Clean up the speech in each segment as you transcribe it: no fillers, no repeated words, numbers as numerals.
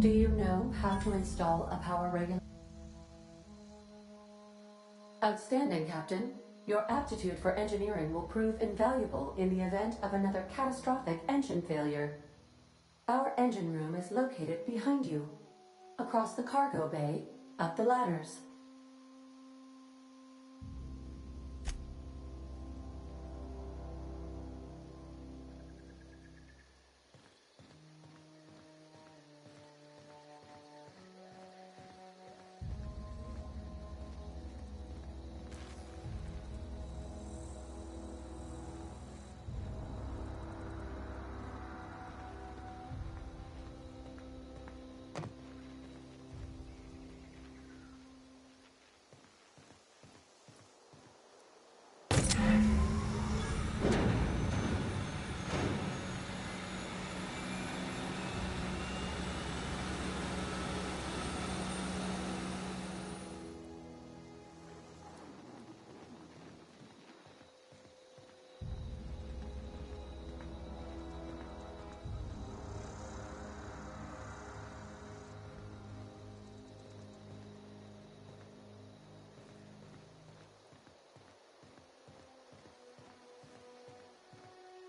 Do you know how to install a power regulator? Outstanding, Captain. Your aptitude for engineering will prove invaluable in the event of another catastrophic engine failure. Our engine room is located behind you. Across the cargo bay, up the ladders.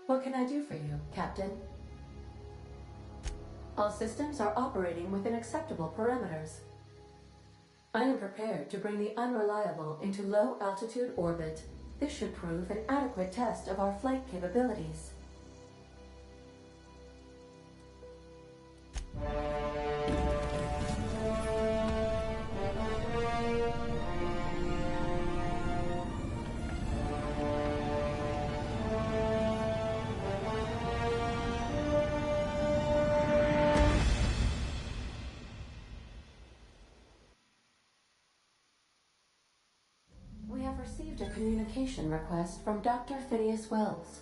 What can I do for you, Captain? All systems are operating within acceptable parameters. I am prepared to bring the Unreliable into low-altitude orbit. This should prove an adequate test of our flight capabilities. We have received a communication request from Dr. Phineas Wells.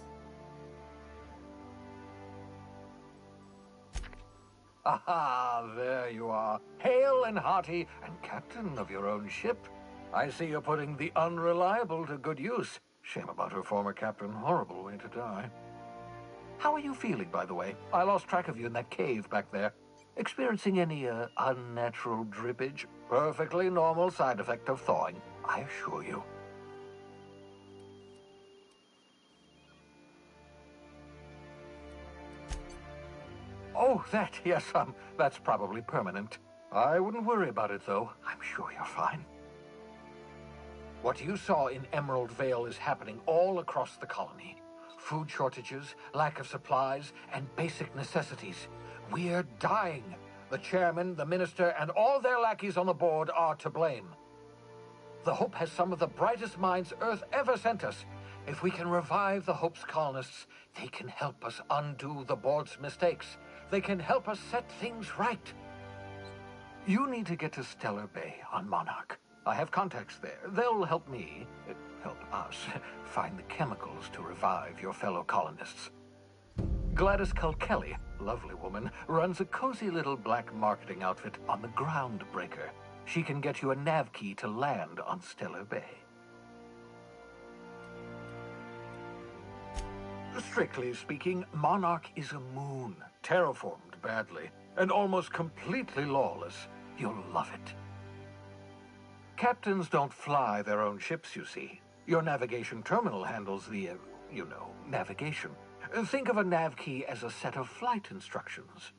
Aha, there you are, hale and hearty, and captain of your own ship. I see you're putting the Unreliable to good use. Shame about her former captain, horrible way to die. How are you feeling, by the way? I lost track of you in that cave back there. Experiencing any, unnatural drippage? Perfectly normal side effect of thawing, I assure you. Oh, yes, that's probably permanent. I wouldn't worry about it, though. I'm sure you're fine. What you saw in Emerald Vale is happening all across the colony. Food shortages, lack of supplies, and basic necessities. We're dying. The chairman, the minister, and all their lackeys on the board are to blame. The Hope has some of the brightest minds Earth ever sent us. If we can revive the Hope's colonists, they can help us undo the board's mistakes. They can help us set things right. You need to get to Stellar Bay on Monarch. I have contacts there. They'll help me, help us, find the chemicals to revive your fellow colonists. Gladys Culkelly, lovely woman, runs a cozy little black marketing outfit on the Groundbreaker. She can get you a nav key to land on Stellar Bay. Strictly speaking, Monarch is a moon, terraformed badly, and almost completely lawless. You'll love it. Captains don't fly their own ships, you see. Your navigation terminal handles the, navigation. Think of a nav key as a set of flight instructions.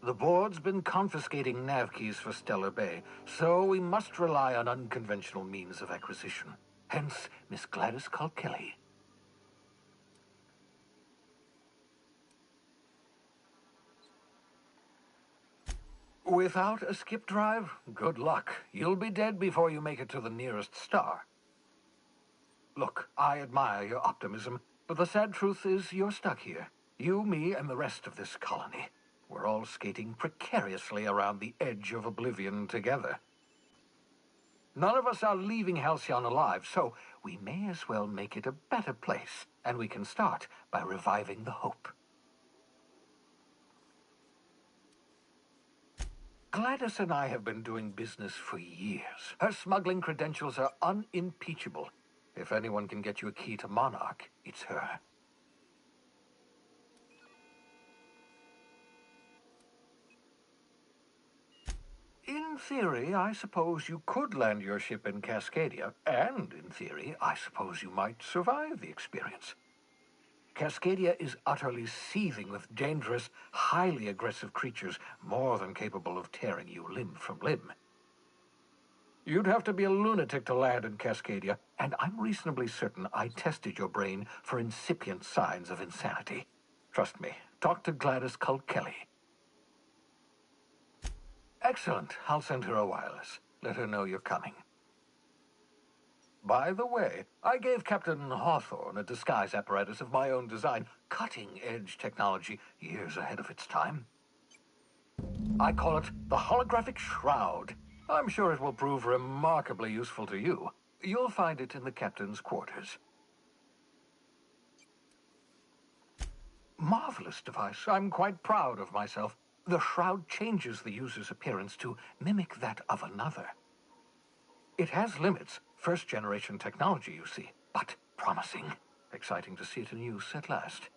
The board's been confiscating nav keys for Stellar Bay, so we must rely on unconventional means of acquisition. Hence, Miss Gladys Culkelly. Without a skip drive, good luck. You'll be dead before you make it to the nearest star. Look, I admire your optimism, but the sad truth is you're stuck here. You, me, and the rest of this colony. We're all skating precariously around the edge of oblivion together. None of us are leaving Halcyon alive, so we may as well make it a better place, and we can start by reviving the Hope. Gladys and I have been doing business for years. Her smuggling credentials are unimpeachable. If anyone can get you a key to Monarch, it's her. In theory, I suppose you could land your ship in Cascadia, and in theory, I suppose you might survive the experience. Cascadia is utterly seething with dangerous, highly aggressive creatures, more than capable of tearing you limb from limb. You'd have to be a lunatic to land in Cascadia, and I'm reasonably certain I tested your brain for incipient signs of insanity. Trust me, talk to Gladys Cull Kelly. Excellent. I'll send her a wireless. Let her know you're coming. By the way, I gave Captain Hawthorne a disguise apparatus of my own design, cutting-edge technology, years ahead of its time. I call it the Holographic Shroud. I'm sure it will prove remarkably useful to you. You'll find it in the captain's quarters. Marvelous device. I'm quite proud of myself. The shroud changes the user's appearance to mimic that of another. It has limits. First-generation technology, you see, but promising. Exciting to see it in use at last.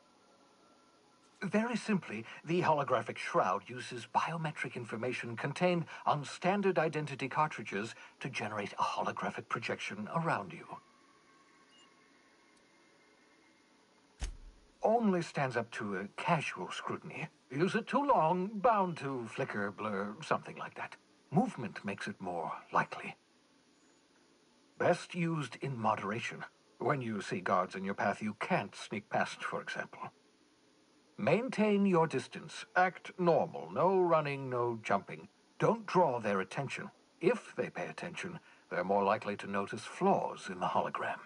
Very simply, the holographic shroud uses biometric information contained on standard identity cartridges to generate a holographic projection around you. Only stands up to a casual scrutiny. Use it too long, bound to flicker, blur, something like that. Movement makes it more likely. Best used in moderation. When you see guards in your path you can't sneak past, for example. Maintain your distance. Act normal. No running, no jumping. Don't draw their attention. If they pay attention, they're more likely to notice flaws in the hologram.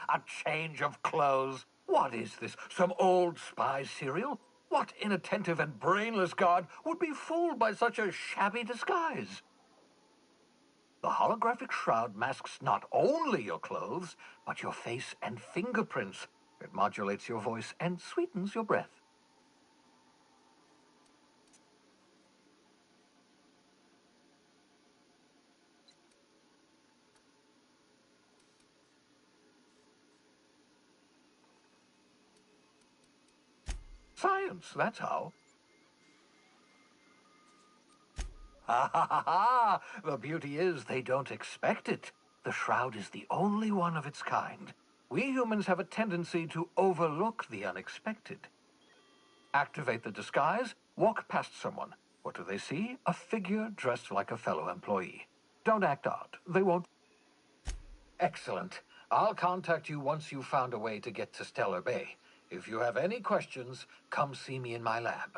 A change of clothes. What is this? Some old spy serial? What inattentive and brainless guard would be fooled by such a shabby disguise? The holographic shroud masks not only your clothes, but your face and fingerprints. It modulates your voice and sweetens your breath. Science, that's how. Ha ha ha ha! The beauty is they don't expect it. The shroud is the only one of its kind. We humans have a tendency to overlook the unexpected. Activate the disguise, walk past someone. What do they see? A figure dressed like a fellow employee. Don't act odd. They won't. Excellent. I'll contact you once you've found a way to get to Stellar Bay. If you have any questions, come see me in my lab.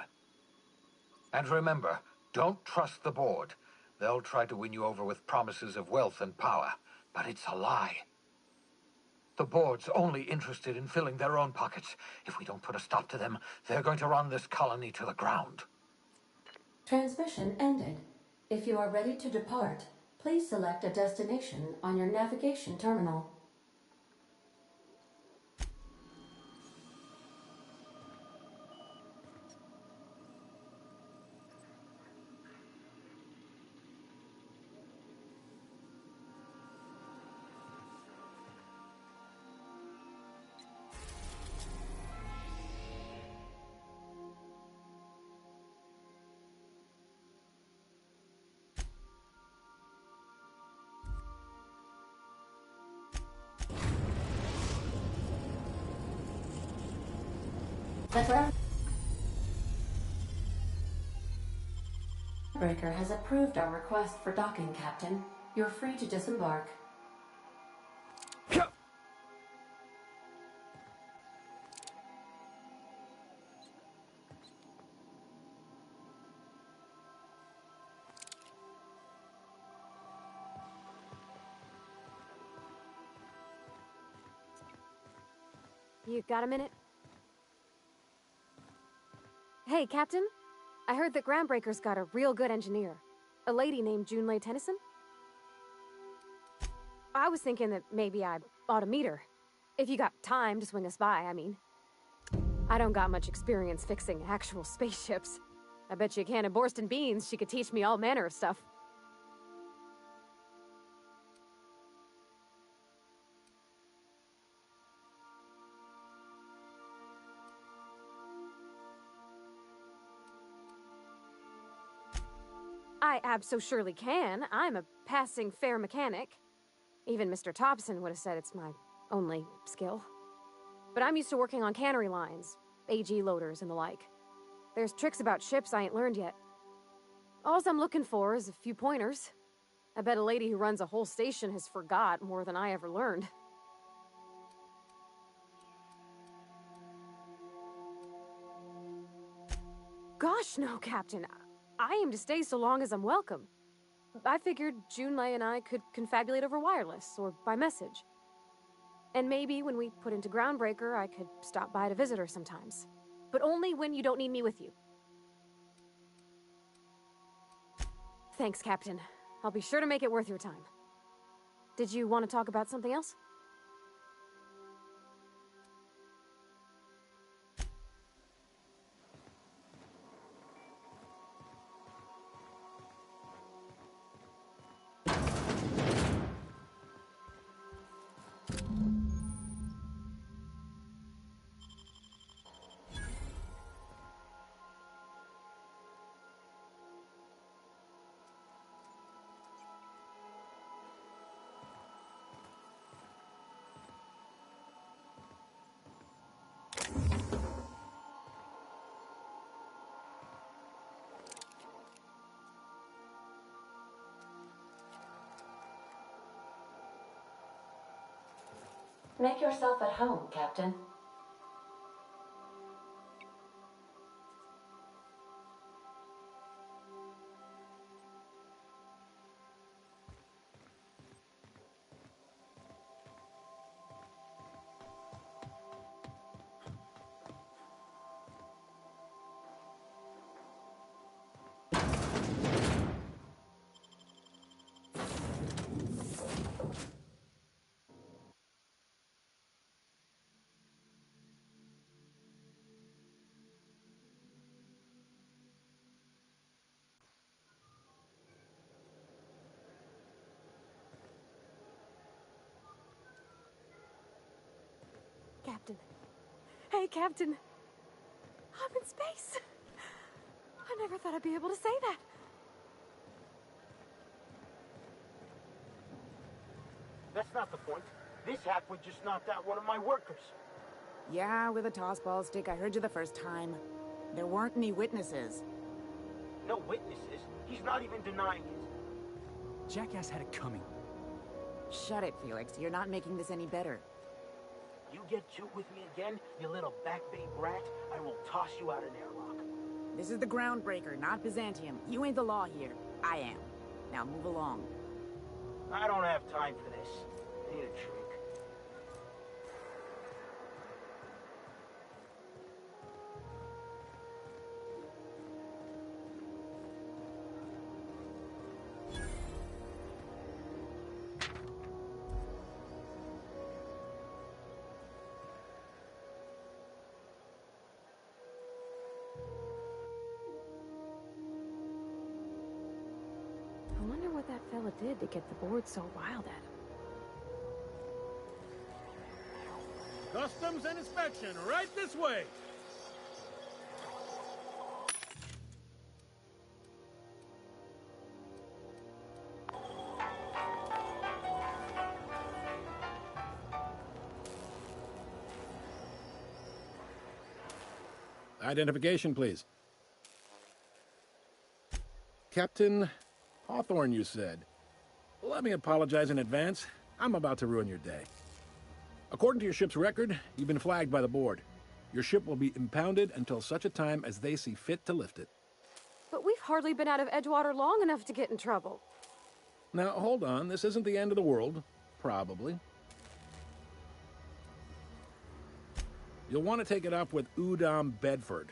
And remember, don't trust the board. They'll try to win you over with promises of wealth and power, but it's a lie. The board's only interested in filling their own pockets. If we don't put a stop to them, they're going to run this colony to the ground. Transmission ended. If you are ready to depart, please select a destination on your navigation terminal. The Groundbreaker has approved our request for docking, Captain. You're free to disembark. You got a minute? Hey, Captain. I heard that Groundbreaker's got a real good engineer. A lady named Junlei Tennyson. I was thinking that maybe I ought to meet her. If you got time to swing us by, I mean. I don't got much experience fixing actual spaceships. I bet you a can of Borston beans she could teach me all manner of stuff. I abso-surely can. I'm a passing fair mechanic. Even Mr. Thompson would have said it's my only skill. But I'm used to working on cannery lines, AG loaders and the like. There's tricks about ships I ain't learned yet. All I'm looking for is a few pointers. I bet a lady who runs a whole station has forgot more than I ever learned. Gosh, no, Captain. I aim to stay so long as I'm welcome. I figured Junlei and I could confabulate over wireless, or by message. And maybe when we put into Groundbreaker, I could stop by to visit her sometimes. But only when you don't need me with you. Thanks, Captain. I'll be sure to make it worth your time. Did you want to talk about something else? Make yourself at home, Captain. Captain. Hey, Captain. I'm in space. I never thought I'd be able to say that. That's not the point. This hackwood just knocked out one of my workers. Yeah, with a tossball stick. I heard you the first time. There weren't any witnesses. No witnesses? He's not even denying it. Jackass had it coming. Shut it, Felix. You're not making this any better. You get cute with me again, you little backbait brat, I will toss you out an airlock. This is the Groundbreaker, not Byzantium. You ain't the law here. I am. Now move along. I don't have time for this. I need a drink. I wonder what that fella did to get the board so riled at him. Customs and inspection, right this way! Identification, please. Captain Hawthorne, you said. Let me apologize in advance. I'm about to ruin your day. According to your ship's record, you've been flagged by the board. Your ship will be impounded until such a time as they see fit to lift it. But we've hardly been out of Edgewater long enough to get in trouble. Now, hold on. This isn't the end of the world. Probably. You'll want to take it up with Udom Bedford,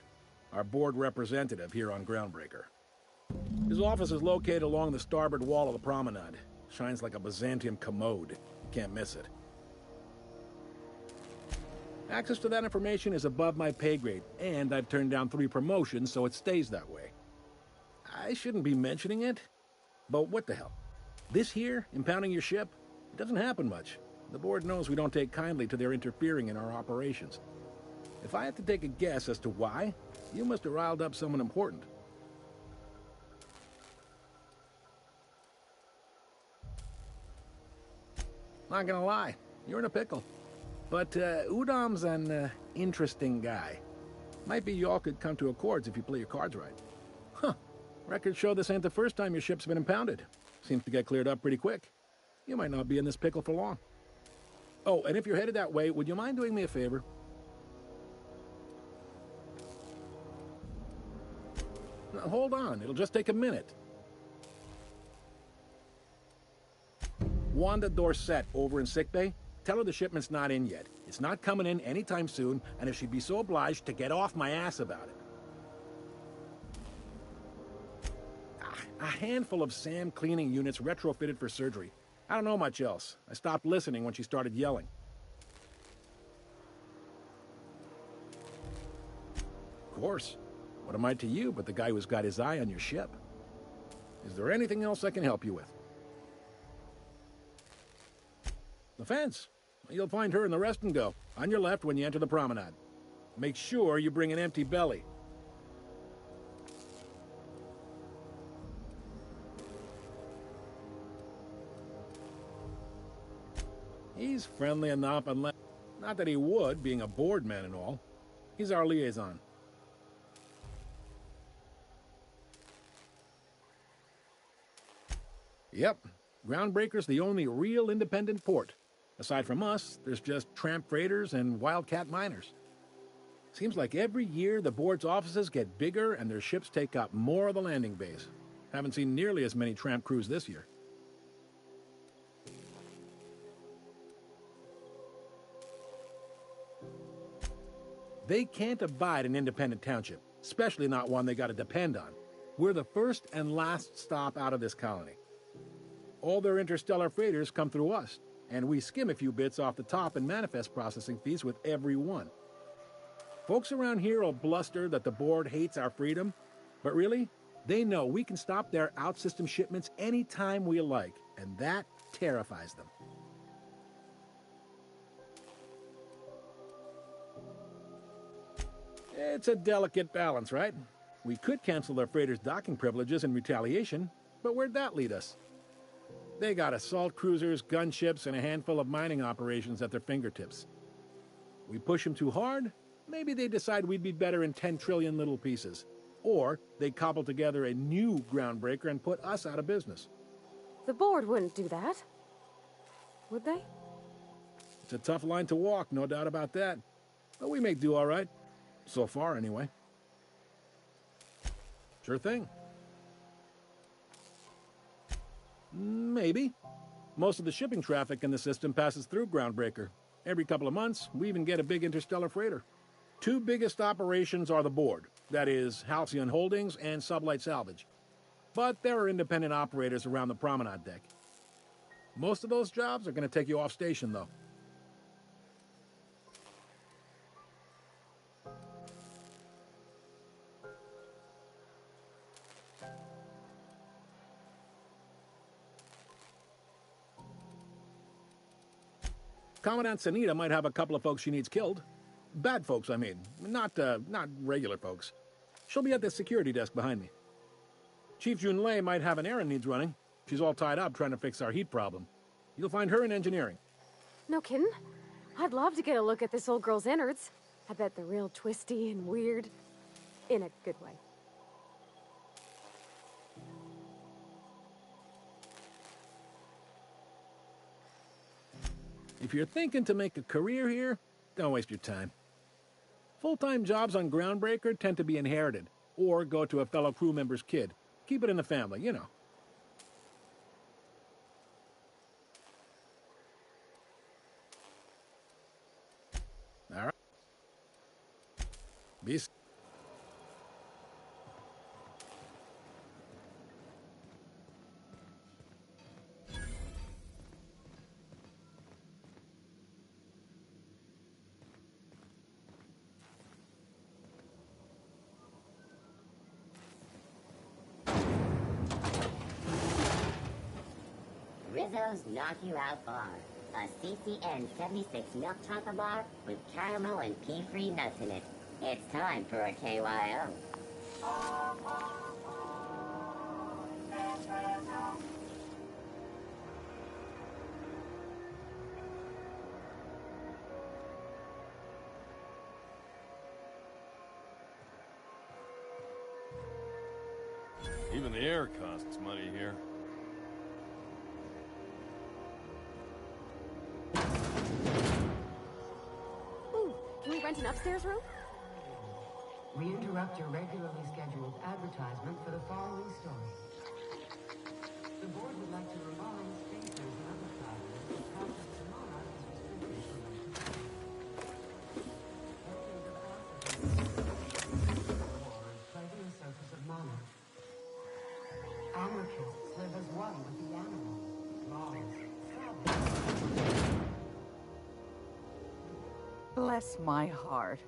our board representative here on Groundbreaker. His office is located along the starboard wall of the promenade. Shines like a Byzantium commode. You can't miss it. Access to that information is above my pay grade, and I've turned down 3 promotions, so it stays that way. I shouldn't be mentioning it, but what the hell? This here, impounding your ship, it doesn't happen much. The board knows we don't take kindly to their interfering in our operations. If I had to take a guess as to why, you must have riled up someone important. Not gonna lie, you're in a pickle. But Udam's an interesting guy. Might be y'all could come to accords if you play your cards right. Huh. Records show this ain't the first time your ship's been impounded. Seems to get cleared up pretty quick. You might not be in this pickle for long. Oh, and if you're headed that way, would you mind doing me a favor? Now, hold on, it'll just take a minute. Wanda Dorset over in sickbay. Tell her the shipment's not in yet. It's not coming in anytime soon, and if she'd be so obliged to get off my ass about it. A handful of SAM cleaning units retrofitted for surgery. I don't know much else. I stopped listening when she started yelling. Of course. What am I to you but the guy who's got his eye on your ship? Is there anything else I can help you with? The fence. You'll find her in the rest and go, on your left when you enter the promenade. Make sure you bring an empty belly. He's friendly enough, unless... Not that he would, being a board man and all. He's our liaison. Yep, Groundbreaker's the only real independent port. Aside from us, there's just tramp freighters and wildcat miners. Seems like every year the board's offices get bigger and their ships take up more of the landing base. Haven't seen nearly as many tramp crews this year. They can't abide an independent township, especially not one they gotta depend on. We're the first and last stop out of this colony. All their interstellar freighters come through us, and we skim a few bits off the top and manifest processing fees with every one. Folks around here will bluster that the board hates our freedom, but really, they know we can stop their out-system shipments anytime we like, and that terrifies them. It's a delicate balance, right? We could cancel their freighters' docking privileges in retaliation, but where'd that lead us? They got assault cruisers, gunships, and a handful of mining operations at their fingertips. We push them too hard, maybe they decide we'd be better in 10 trillion little pieces. Or they cobble together a new Groundbreaker and put us out of business. The board wouldn't do that. Would they? It's a tough line to walk, no doubt about that. But we make do all right. So far, anyway. Sure thing. Maybe. Most of the shipping traffic in the system passes through Groundbreaker. Every couple of months, we even get a big interstellar freighter. Two biggest operations are the board. That is, Halcyon Holdings and Sublight Salvage. But there are independent operators around the promenade deck. Most of those jobs are going to take you off station, though. Commandant Sanita might have a couple of folks she needs killed. Bad folks, I mean. Not regular folks. She'll be at the security desk behind me. Chief Junlei might have an errand needs running. She's all tied up trying to fix our heat problem. You'll find her in engineering. No kidding? I'd love to get a look at this old girl's innards. I bet they're real twisty and weird. In a good way. If you're thinking to make a career here, don't waste your time. Full-time jobs on Groundbreaker tend to be inherited, or go to a fellow crew member's kid. Keep it in the family, you know. All right. Be... Rizzo's Knock You Out Bar. A CCN 76 milk chocolate bar with caramel and pea-free nuts in it. It's time for a KYO. Even the air costs money here. Ooh, can we rent an upstairs room? We interrupt your regularly scheduled advertisement for the following story. The board would like to remind spacers and other travelers that access to Monarch is restricted for most waters plaguing the surface of Monarch. Anarchists live as one with the animals, laws, savage. Bless my heart.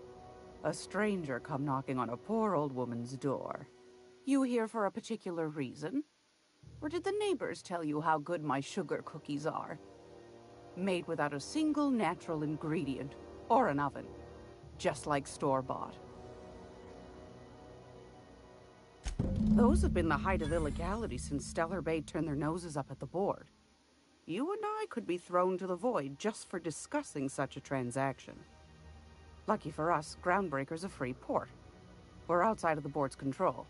A stranger come knocking on a poor old woman's door. You here for a particular reason? Or did the neighbors tell you how good my sugar cookies are? Made without a single natural ingredient, or an oven. Just like store-bought. Those have been the height of illegality since Stellar Bay turned their noses up at the board. You and I could be thrown to the void just for discussing such a transaction. Lucky for us, Groundbreaker's a free port. We're outside of the board's control.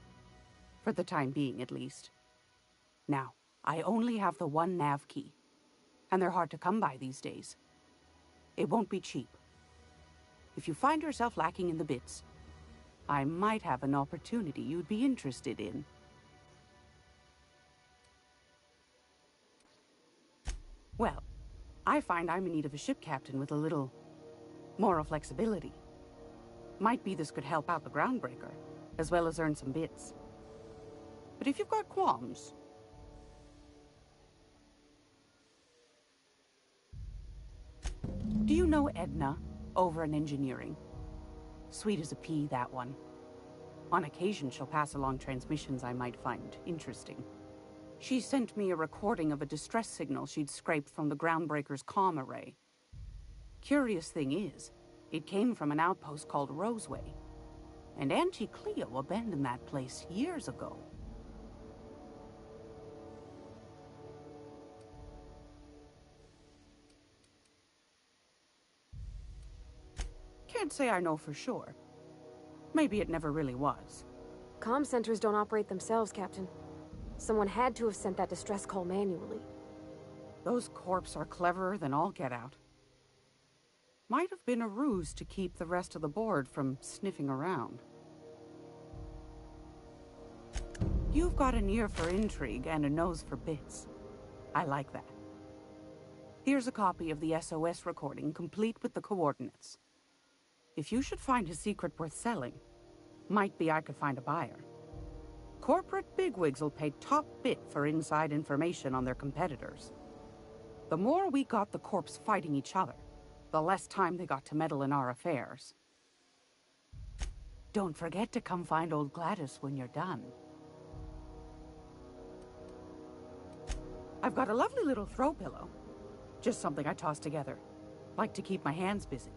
For the time being, at least. Now, I only have the one nav key. And they're hard to come by these days. It won't be cheap. If you find yourself lacking in the bits, I might have an opportunity you'd be interested in. Well, I find I'm in need of a ship captain with a little moral flexibility. Might be this could help out the Groundbreaker, as well as earn some bits. But if you've got qualms... Do you know Edna, over in engineering? Sweet as a pea, that one. On occasion, she'll pass along transmissions I might find interesting. She sent me a recording of a distress signal she'd scraped from the Groundbreaker's comm array. Curious thing is, it came from an outpost called Roseway. And Auntie Cleo abandoned that place years ago. Can't say I know for sure. Maybe it never really was. Comm centers don't operate themselves, Captain. Someone had to have sent that distress call manually. Those corps are cleverer than all get out. Might have been a ruse to keep the rest of the board from sniffing around. You've got an ear for intrigue and a nose for bits. I like that. Here's a copy of the SOS recording, complete with the coordinates. If you should find a secret worth selling, might be I could find a buyer. Corporate bigwigs will pay top bit for inside information on their competitors. The more we got the corps fighting each other, the less time they got to meddle in our affairs. Don't forget to come find old Gladys when you're done. I've got a lovely little throw pillow. Just something I toss together. Like to keep my hands busy.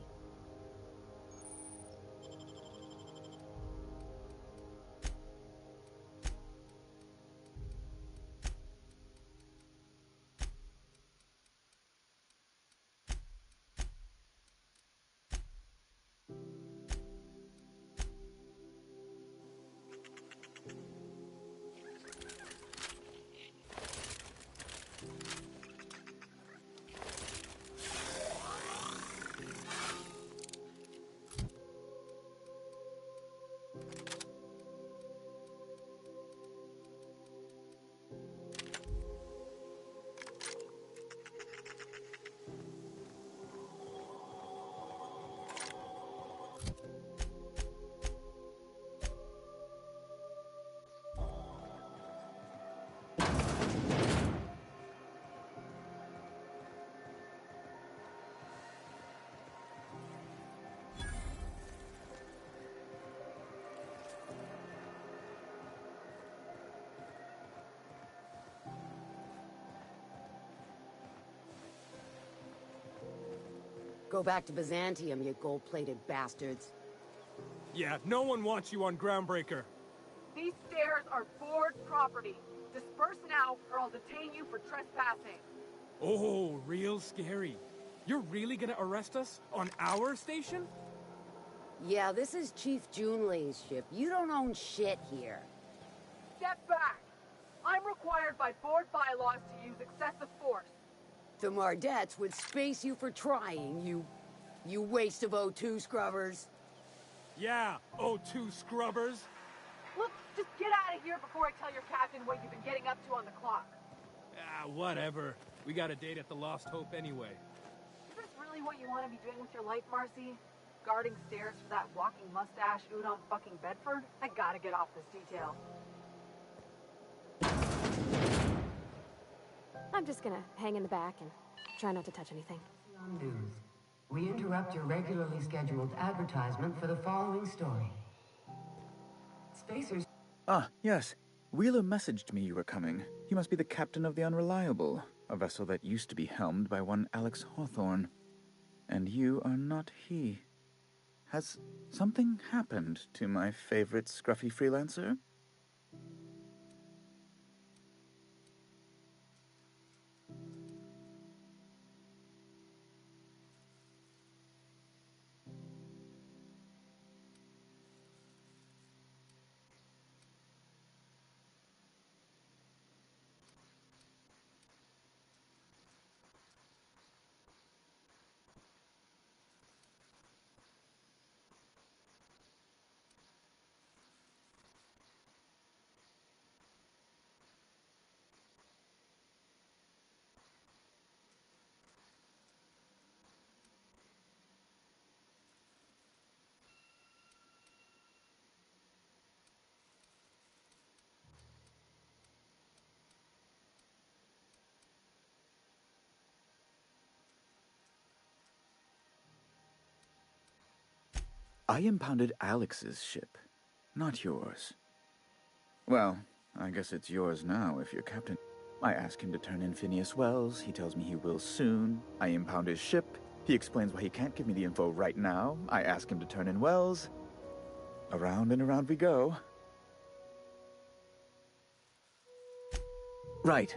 Go back to Byzantium, you gold-plated bastards. Yeah, no one wants you on Groundbreaker. These stairs are board property. Disperse now, or I'll detain you for trespassing. Oh, real scary. You're really gonna arrest us on our station? Yeah, this is Chief Junlei's ship. You don't own shit here. Step back! I'm required by board bylaws to use excessive force. The Mardettes would space you for trying, you waste of O2 scrubbers. Yeah, O2 scrubbers. Look, just get out of here before I tell your captain what you've been getting up to on the clock. Ah, whatever. We got a date at the Lost Hope anyway. Is this really what you want to be doing with your life, Marcy? Guarding stairs for that walking mustache Udon fucking Bedford? I gotta get off this detail. I'm just gonna hang in the back and try not to touch anything. News. We interrupt your regularly scheduled advertisement for the following story. Spacers. Ah, yes. Wheeler messaged me you were coming. He must be the captain of the Unreliable, a vessel that used to be helmed by one Alex Hawthorne. And you are not he. Has something happened to my favorite scruffy freelancer? I impounded Alex's ship, not yours. Well, I guess it's yours now if you're captain. I ask him to turn in Phineas Wells. He tells me he will soon. I impound his ship. He explains why he can't give me the info right now. I ask him to turn in Wells. Around and around we go. Right.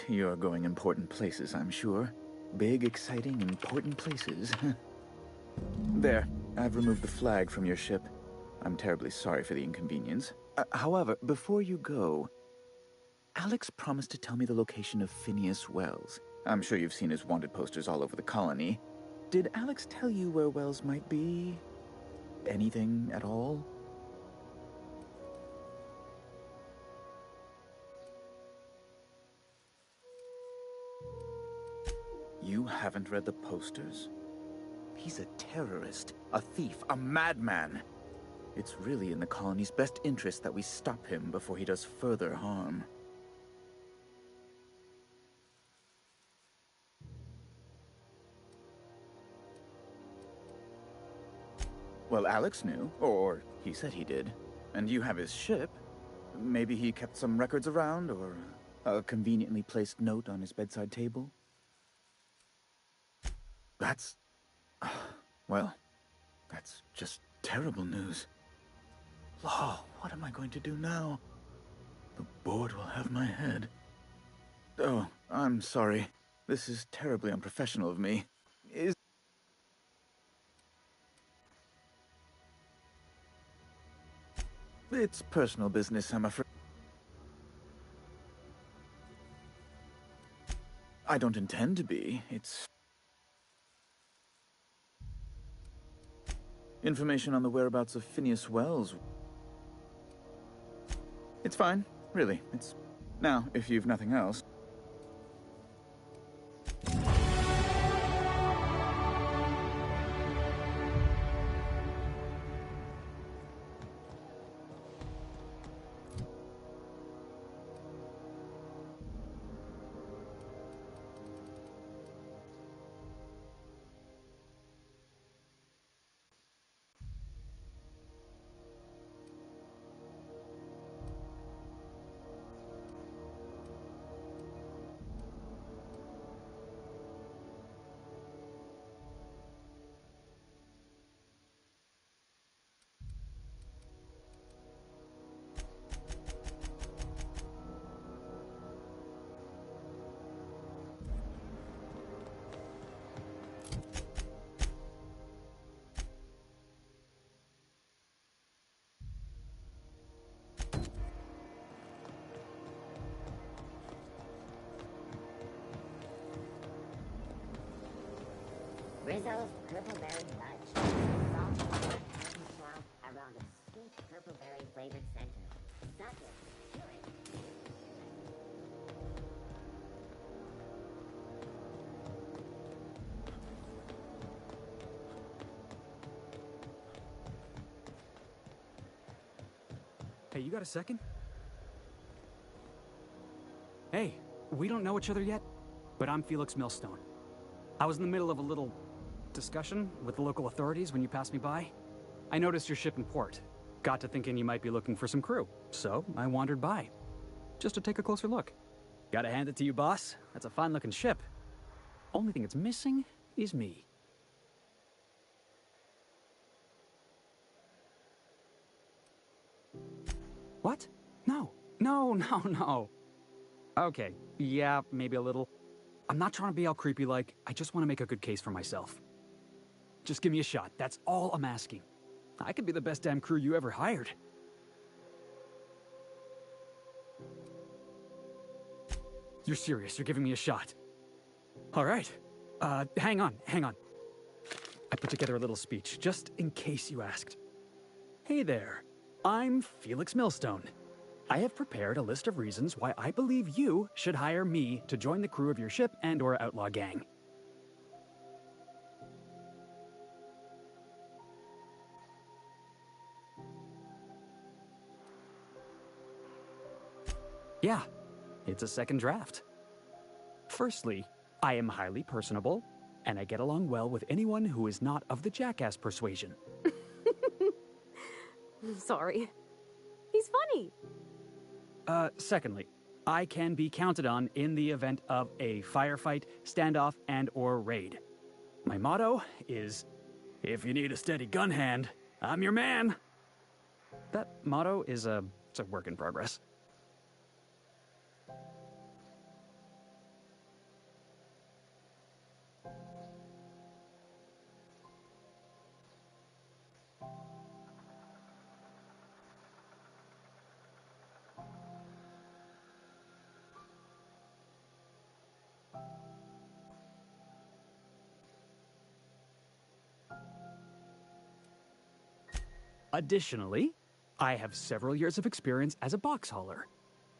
You're going important places, I'm sure. Big, exciting, important places. There. I've removed the flag from your ship. I'm terribly sorry for the inconvenience. However, before you go, Alex promised to tell me the location of Phineas Wells. I'm sure you've seen his wanted posters all over the colony. Did Alex tell you where Wells might be? Anything at all? You haven't read the posters? He's a terrorist, a thief, a madman. It's really in the colony's best interest that we stop him before he does further harm. Well, Alex knew, or he said he did. And you have his ship. Maybe he kept some records around, or a conveniently placed note on his bedside table? That's... well, that's just terrible news. Law, what am I going to do now? The board will have my head. Oh, I'm sorry. This is terribly unprofessional of me. It's personal business, I'm afraid. I don't intend to be. It's... information on the whereabouts of Phineas Wells. It's fine, really. It's... now, if you've nothing else. Rizzo's Purpleberry Lunch. Soft, healthy swamp around a sweet purpleberry flavored center. Suck it. Chew it. Hey, you got a second? Hey, we don't know each other yet, but I'm Felix Millstone. I was in the middle of a little discussion with the local authorities when you passed me by. I noticed your ship in port. Got to thinking you might be looking for some crew, so I wandered by. Just to take a closer look. Gotta hand it to you, boss. That's a fine-looking ship. Only thing it's missing is me. What? No. No. Okay, yeah, maybe a little. I'm not trying to be all creepy like, I just want to make a good case for myself. Just give me a shot, that's all I'm asking. I could be the best damn crew you ever hired. You're serious, you're giving me a shot. Alright, hang on. I put together a little speech, just in case you asked. Hey there, I'm Felix Millstone. I have prepared a list of reasons why I believe you should hire me to join the crew of your ship and/or outlaw gang. Yeah, it's a second draft. Firstly, I am highly personable, and I get along well with anyone who is not of the jackass persuasion. I'm sorry. He's funny. Secondly, I can be counted on in the event of a firefight, standoff, and/or raid. My motto is, if you need a steady gun hand, I'm your man. That motto is it's a work in progress. Additionally, I have several years of experience as a box hauler.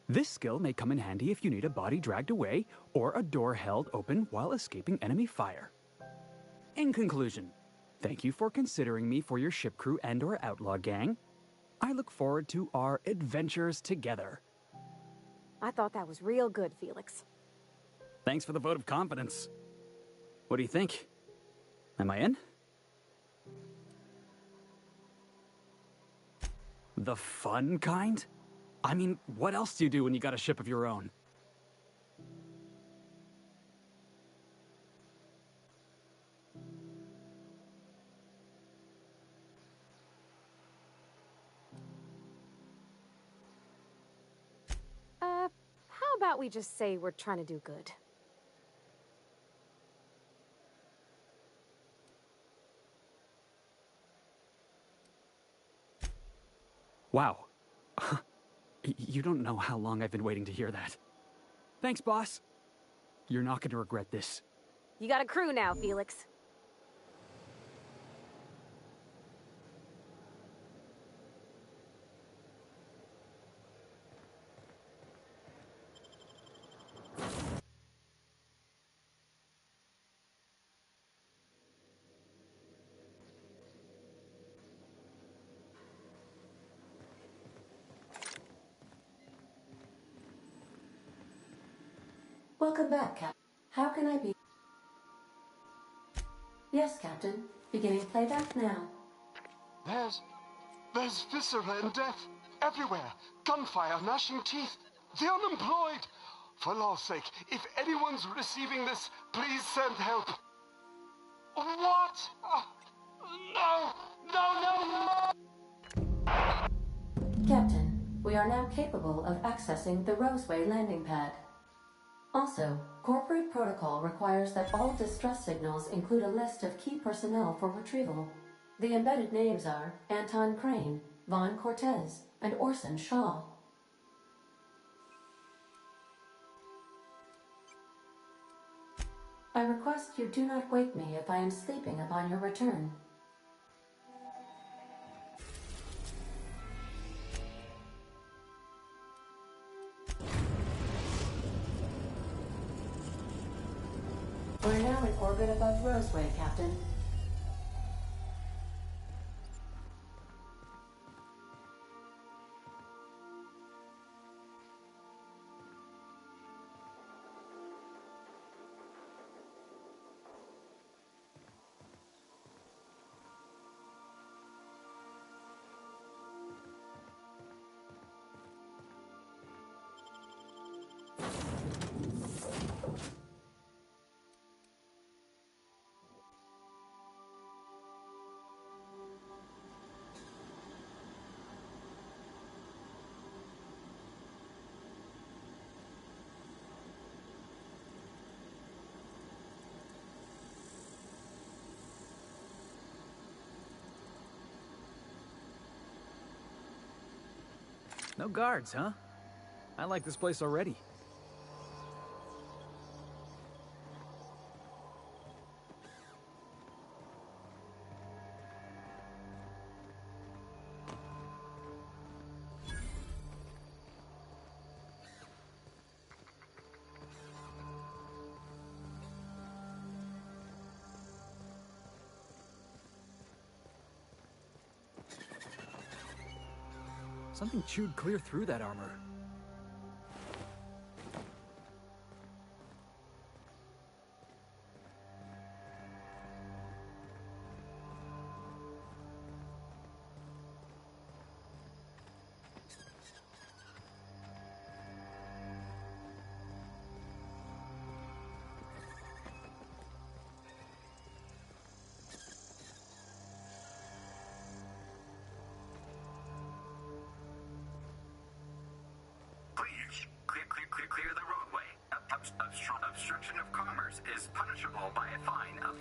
This skill may come in handy if you need a body dragged away or a door held open while escaping enemy fire. In conclusion, thank you for considering me for your ship crew and/or outlaw gang. I look forward to our adventures together. I thought that was real good, Felix. Thanks for the vote of confidence. What do you think? Am I in? The fun kind? I mean, what else do you do when you got a ship of your own? How about we just say we're trying to do good? Wow. You don't know how long I've been waiting to hear that. Thanks, boss. You're not going to regret this. You got a crew now, Felix. Welcome back, Captain. How can I be? Yes, Captain. Beginning playback now. There's viscera and death everywhere. Gunfire, gnashing teeth. The unemployed. For law's sake, if anyone's receiving this, please send help. What? No! Captain, we are now capable of accessing the Roseway landing pad. Also, corporate protocol requires that all distress signals include a list of key personnel for retrieval. The embedded names are Anton Crane, Vaughn Cortez, and Orson Shaw. I request you do not wake me if I am sleeping upon your return. We're now in orbit above Roseway, Captain. No guards, huh? I like this place already. Something chewed clear through that armor. Clear the roadway. Obstruction of commerce is punishable by a fine of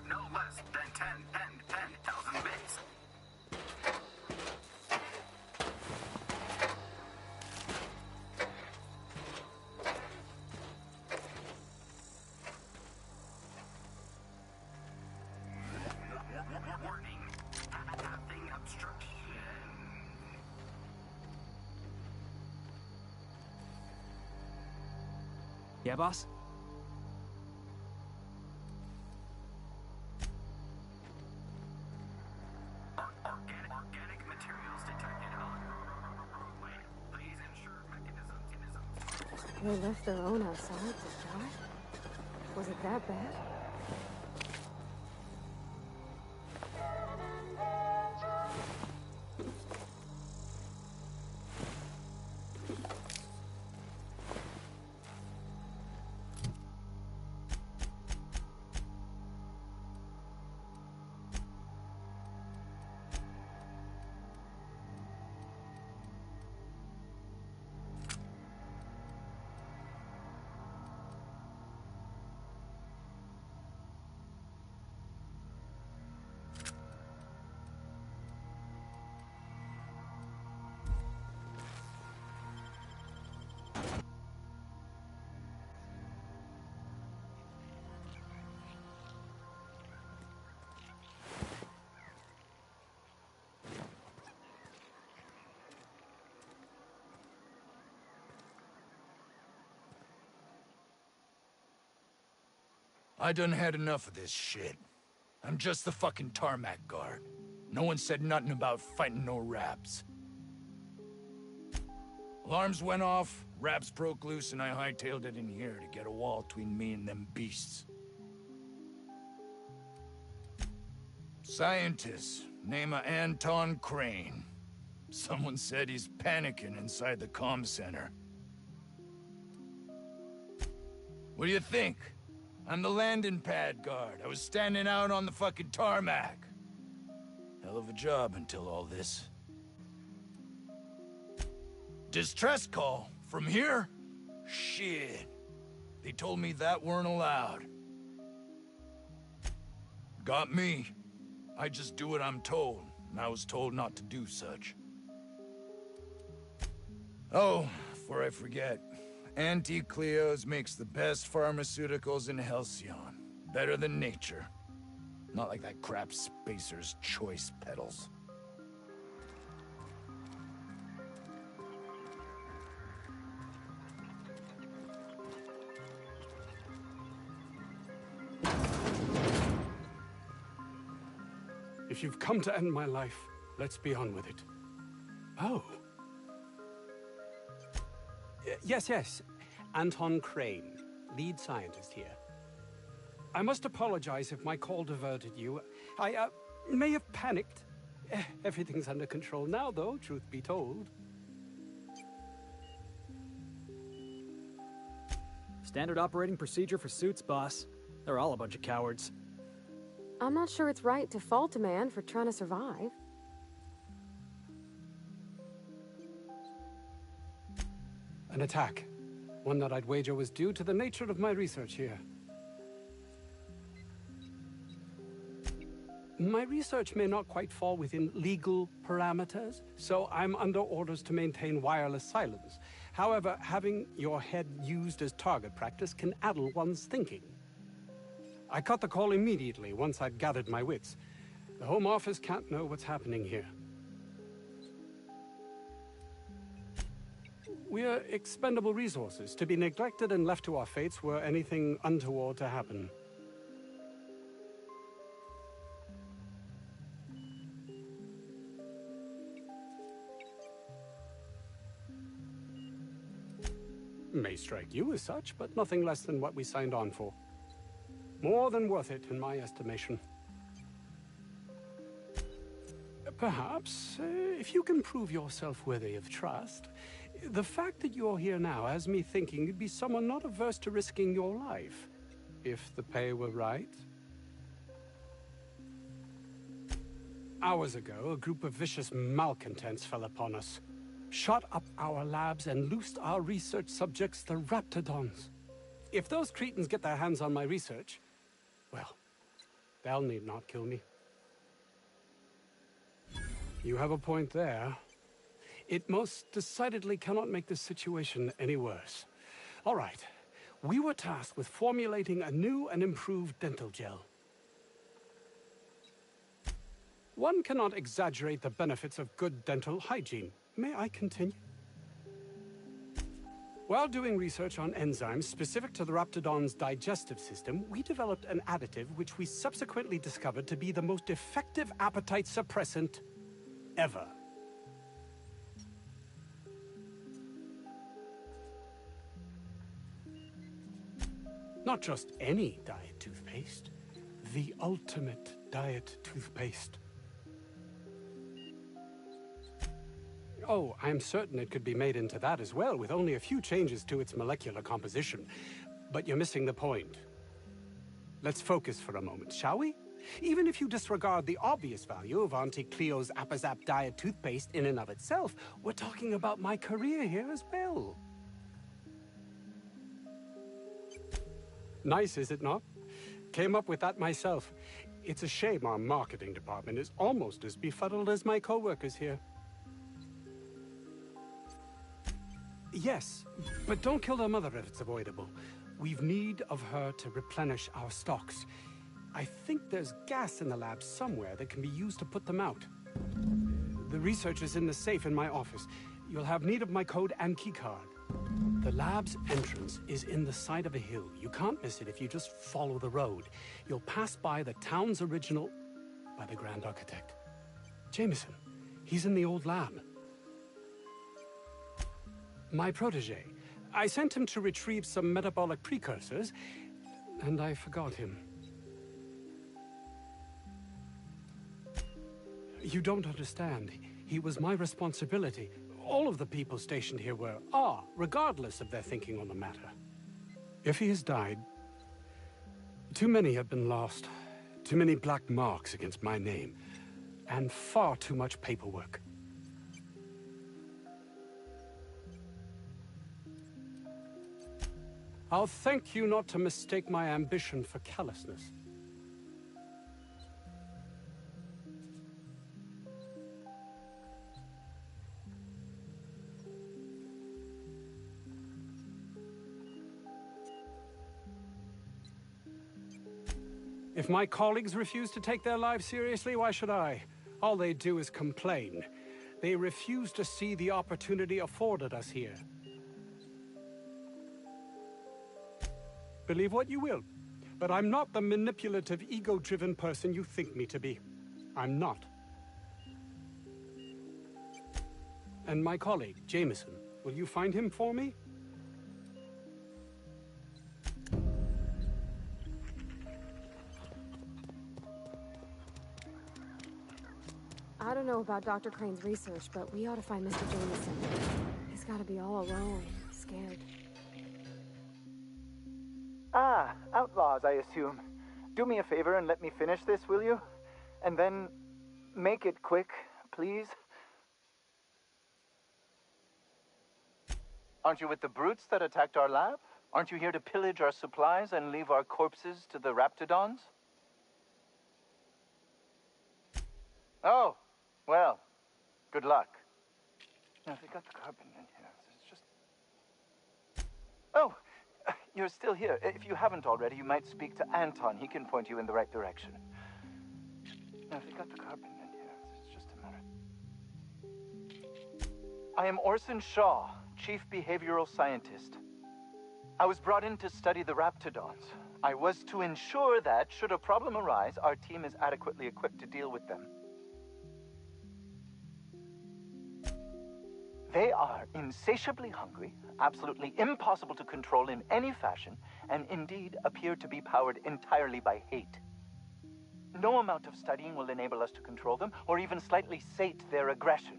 no less than 10,000 bits. Warning. Having obstruction. Yeah, boss? Organic materials detected on roadway. Please ensure mechanisms. They left their own outside to die? Was it that bad? I done had enough of this shit. I'm just the fucking tarmac guard. No one said nothing about fighting no Raps. Alarms went off, Raps broke loose, and I hightailed it in here to get a wall between me and them beasts. Scientist, name of Anton Crane. Someone said he's panicking inside the comm center. What do you think? I'm the landing pad guard. I was standing out on the fucking tarmac. Hell of a job until all this. Distress call? From here? Shit. They told me that weren't allowed. Got me. I just do what I'm told, and I was told not to do such. Oh, before I forget, Auntie Cleo's makes the best pharmaceuticals in Halcyon. Better than nature. Not like that crap Spacer's Choice pedals. If you've come to end my life, let's be on with it. Oh. Yes. Anton Crane, lead scientist here. I must apologize if my call diverted you. I may have panicked. Everything's under control now, though, truth be told. Standard operating procedure for suits, boss. They're all a bunch of cowards. I'm not sure it's right to fault a man for trying to survive. An attack. One that I'd wager was due to the nature of my research here. My research may not quite fall within legal parameters, so I'm under orders to maintain wireless silence. However, having your head used as target practice can addle one's thinking. I cut the call immediately once I'd gathered my wits. The Home Office can't know what's happening here. We're expendable resources, to be neglected and left to our fates were anything untoward to happen. May strike you as such, but nothing less than what we signed on for. More than worth it, in my estimation. Perhaps, if you can prove yourself worthy of trust, the fact that you're here now has me thinking you'd be someone not averse to risking your life, if the pay were right. Hours ago, a group of vicious malcontents fell upon us, shot up our labs and loosed our research subjects, the Raptidons. If those cretins get their hands on my research, well, they'll need not kill me. You have a point there. It most decidedly cannot make the situation any worse. All right, we were tasked with formulating a new and improved dental gel. One cannot exaggerate the benefits of good dental hygiene. May I continue? While doing research on enzymes specific to the Raptidon's digestive system, we developed an additive which we subsequently discovered to be the most effective appetite suppressant ever. Not just any diet toothpaste, the ultimate diet toothpaste. Oh, I'm certain it could be made into that as well, with only a few changes to its molecular composition. But you're missing the point. Let's focus for a moment, shall we? Even if you disregard the obvious value of Auntie Cleo's Appazap diet toothpaste in and of itself, we're talking about my career here as well. Nice, is it not? Came up with that myself. It's a shame our marketing department is almost as befuddled as my co-workers here. Yes, but don't kill their mother if it's avoidable. We've need of her to replenish our stocks. I think there's gas in the lab somewhere that can be used to put them out. The research is in the safe in my office. You'll have need of my code and keycard. The lab's entrance is in the side of a hill. You can't miss it if you just follow the road. You'll pass by the town's original by the Grand Architect. Jameson, he's in the old lab. My protege. I sent him to retrieve some metabolic precursors, and I forgot him. You don't understand. He was my responsibility. All of the people stationed here are, regardless of their thinking on the matter. If he has died, too many have been lost. Too many black marks against my name, and far too much paperwork. I'll thank you not to mistake my ambition for callousness. If my colleagues refuse to take their lives seriously, why should I? All they do is complain. They refuse to see the opportunity afforded us here. Believe what you will, but I'm not the manipulative, ego-driven person you think me to be. I'm not. And my colleague, Jameson, will you find him for me? I don't know about Dr. Crane's research, but we ought to find Mr. Jameson. He's gotta be all alone, scared. Ah, outlaws, I assume. Do me a favor and let me finish this, will you? And then make it quick, please. Aren't you with the brutes that attacked our lab? Aren't you here to pillage our supplies and leave our corpses to the Raptidons? Oh, well, good luck. Now, they got the carbon in here. It's just... Oh, you're still here. If you haven't already, you might speak to Anton. He can point you in the right direction. Now, they got the carbon in here. It's just a minute. I am Orson Shaw, Chief Behavioral Scientist. I was brought in to study the Raptidons. I was to ensure that, should a problem arise, our team is adequately equipped to deal with them. They are insatiably hungry, absolutely impossible to control in any fashion, and indeed appear to be powered entirely by hate. No amount of studying will enable us to control them, or even slightly sate their aggression.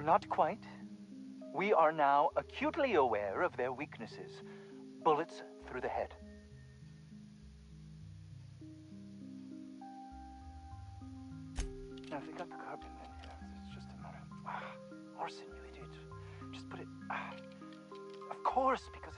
Not quite. We are now acutely aware of their weaknesses. Bullets through the head. Now, they got the carbon in here. It's just a minute. Orson, you idiot. Just put it... Of course, because